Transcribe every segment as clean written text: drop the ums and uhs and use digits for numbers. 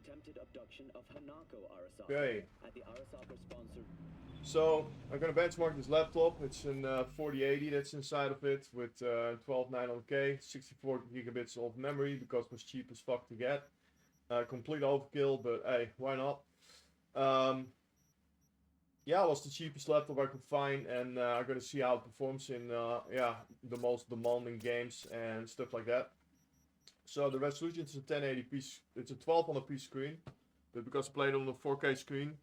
attempted abduction of Hanako Arasaka Okay. at the Arasaka-sponsored. So I'm gonna benchmark this laptop. It's an 4080 that's inside of it with 12900K, 64 gigabits of memory because it was cheap as fuck to get. Complete overkill, but hey, why not? Yeah, it was the cheapest laptop I could find, and I'm gonna see how it performs in yeah, the most demanding games and stuff like that. So the resolution is a 1080p, it's a 1200p screen, but because I played on a 4K screen,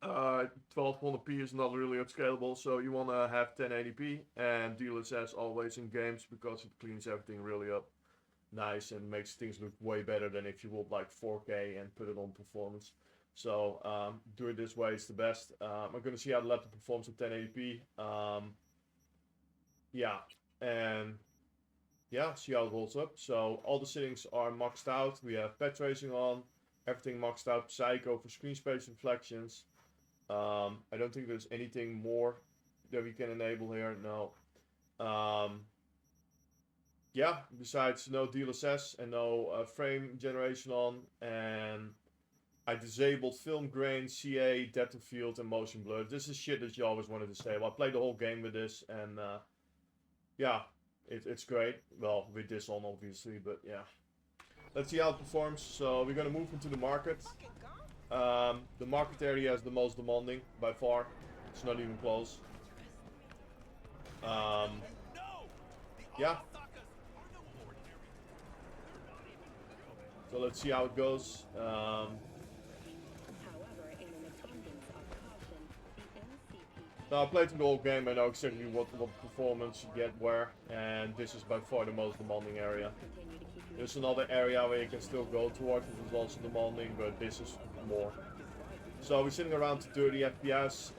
1200p is not really upscalable, so you want to have 1080p and DLSS always in games because it cleans everything really up nice and makes things look way better than if you would like 4K and put it on performance. So do it this way, it's the best. I'm gonna see how the laptop performs at 1080p. Yeah, and yeah, see how it holds up. So all the settings are maxed out. We have pet tracing on, everything maxed out. Psycho for screen space reflections. I don't think there's anything more that we can enable here. No. Yeah, besides no DLSS and no frame generation on, and I disabled film grain, CA, depth of field, and motion blur. This is shit that you always wanted to say. Well, I played the whole game with this, and yeah, it's great. Well, with this on, obviously, but yeah. Let's see how it performs. So we're gonna move into the market. The market area is the most demanding by far. It's not even close. Yeah. So let's see how it goes. Now I played through the whole game, I know exactly what performance you get where, and this is by far the most demanding area. There's another area where you can still go towards, which is also demanding, but this is more. So we're sitting around 30 FPS.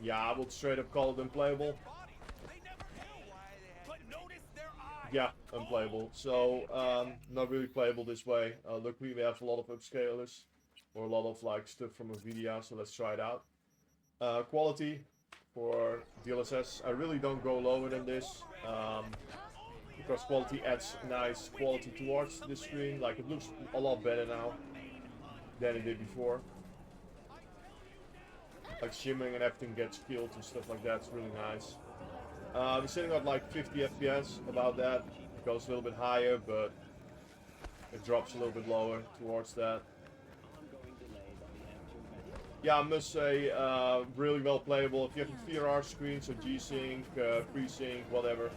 Yeah, I would straight up call it unplayable. Yeah, unplayable. So not really playable this way. Luckily we have a lot of upscalers or a lot of like stuff from a video, so let's try it out. Quality for DLSS, I really don't go lower than this. Because quality adds nice quality towards the screen. Like, it looks a lot better now than it did before. Like shimmering and everything gets killed and stuff like that. It's really nice. We're sitting at like 50 FPS, about that. It goes a little bit higher, but it drops a little bit lower towards that. Yeah, I must say, really well playable. If you have a VRR screen, so G-Sync, FreeSync, whatever.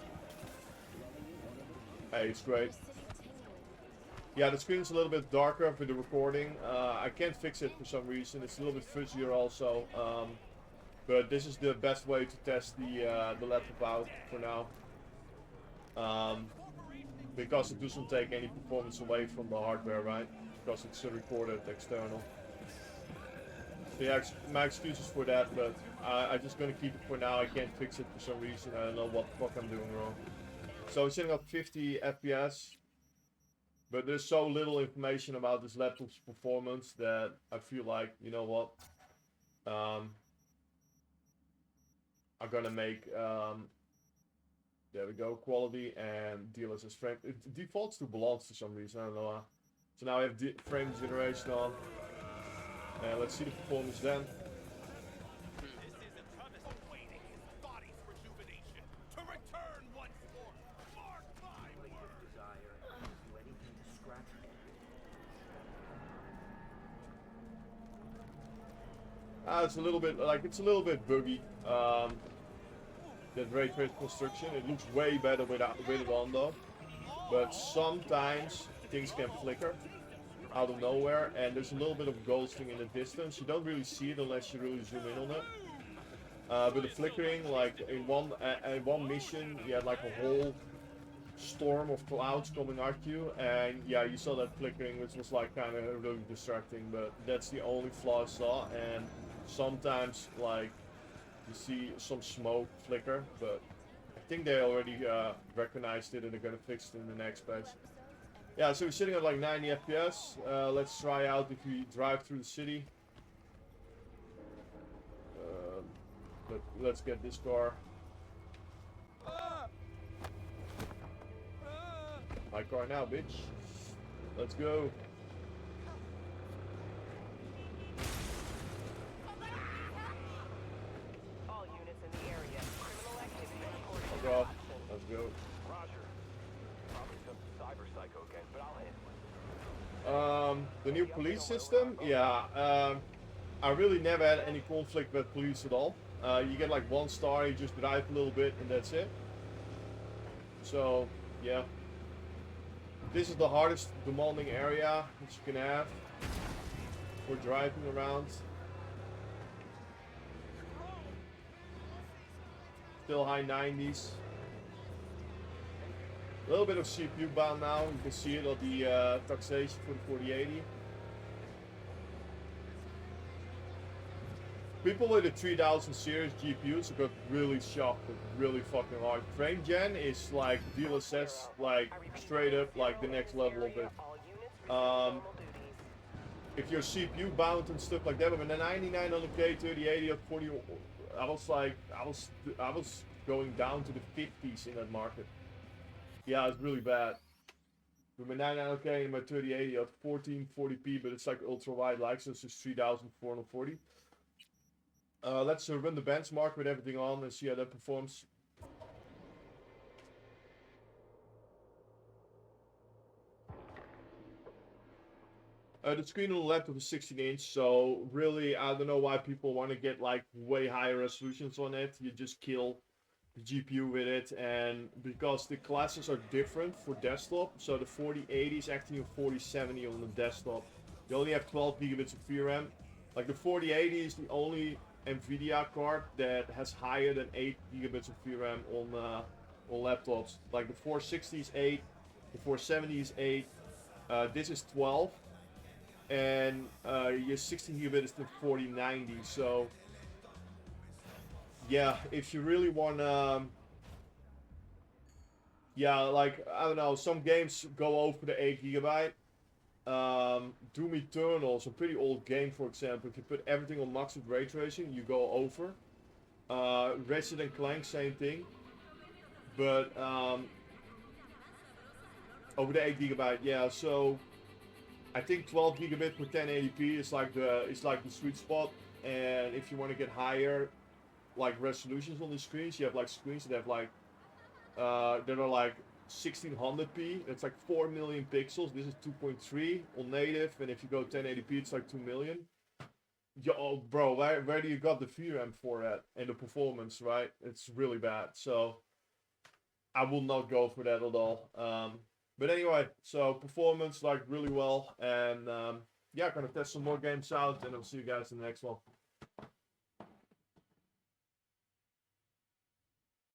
Hey, it's great. Yeah, the screen's a little bit darker for the recording. I can't fix it for some reason. It's a little bit fuzzier also. But this is the best way to test the laptop out for now. Because it doesn't take any performance away from the hardware, right? Because it's recorded external. So yeah, my excuses for that, but I'm just gonna keep it for now. I can't fix it for some reason. I don't know what the fuck I'm doing wrong. So it's sitting at 50 FPS. But there's so little information about this laptop's performance that I feel like, you know what, I'm gonna make, there we go, quality and DLSS frame. It defaults to balance for some reason, I don't know. So now I have frame generation on. And let's see the performance then. It's a little bit like it's a little bit buggy. That ray trace construction. It looks way better with it on though. But sometimes things can flicker out of nowhere, and there's a little bit of ghosting in the distance. You don't really see it unless you really zoom in on it. But the flickering, like in one mission, you had like a whole storm of clouds coming at you, and yeah, you saw that flickering, which was like kind of really distracting. But that's the only flaw I saw, and sometimes like you see some smoke flicker, but I think they already recognized it and they're gonna fix it in the next patch. Yeah, so we're sitting at like 90 FPS. Let's try out if we drive through the city. Let's get this car. My car now, bitch. Let's go. the new police system, yeah, I really never had any conflict with police at all. You get like 1 star, you just drive a little bit, and that's it. So, yeah. This is the hardest demanding area that you can have for driving around. Still high 90s. A little bit of CPU bound now. You can see it on the taxation for the 4080. People with the 3000 series GPUs got really shocked and really fucking hard. Frame gen is like DLSS, like straight up like the next level of it. If you're CPU bound and stuff like that, but with the 9900K 3080 at 40, I was going down to the 50s in that market. Yeah, it's really bad. With my 9900K and my 3080 at 1440p, but it's like ultra wide like, so it's just 3440. Let's run the benchmark with everything on and see how that performs. The screen on the laptop is 16-inch, so really I don't know why people want to get like way higher resolutions on it. You just kill the GPU with it, and because the classes are different for desktop, so the 4080 is acting on 4070 on the desktop. You only have 12 gigabits of VRAM. Like the 4080 is the only NVIDIA card that has higher than 8 gigabits of VRAM on laptops. Like the 460 is 8, the 470 is 8, this is 12, and your 16 gigabit is the 4090. So yeah, if you really want yeah, like I don't know, some games go over the 8 gigabyte. Doom Eternal is a pretty old game, for example. If you put everything on max with ray tracing, you go over. Ratchet & Clank, same thing. But over the 8 gigabyte, yeah. So I think 12 gigabit for 1080p is like the sweet spot. And if you want to get higher, like resolutions on the screens, you have like screens that have like that are like 1600p. That's like 4 million pixels. This is 2.3 on native, and if you go 1080p, it's like 2 million. Yo, bro, where do you got the VRAM for that and the performance, right? It's really bad. So I will not go for that at all. But anyway, so performance like really well, and yeah, gonna test some more games out, and I'll see you guys in the next one.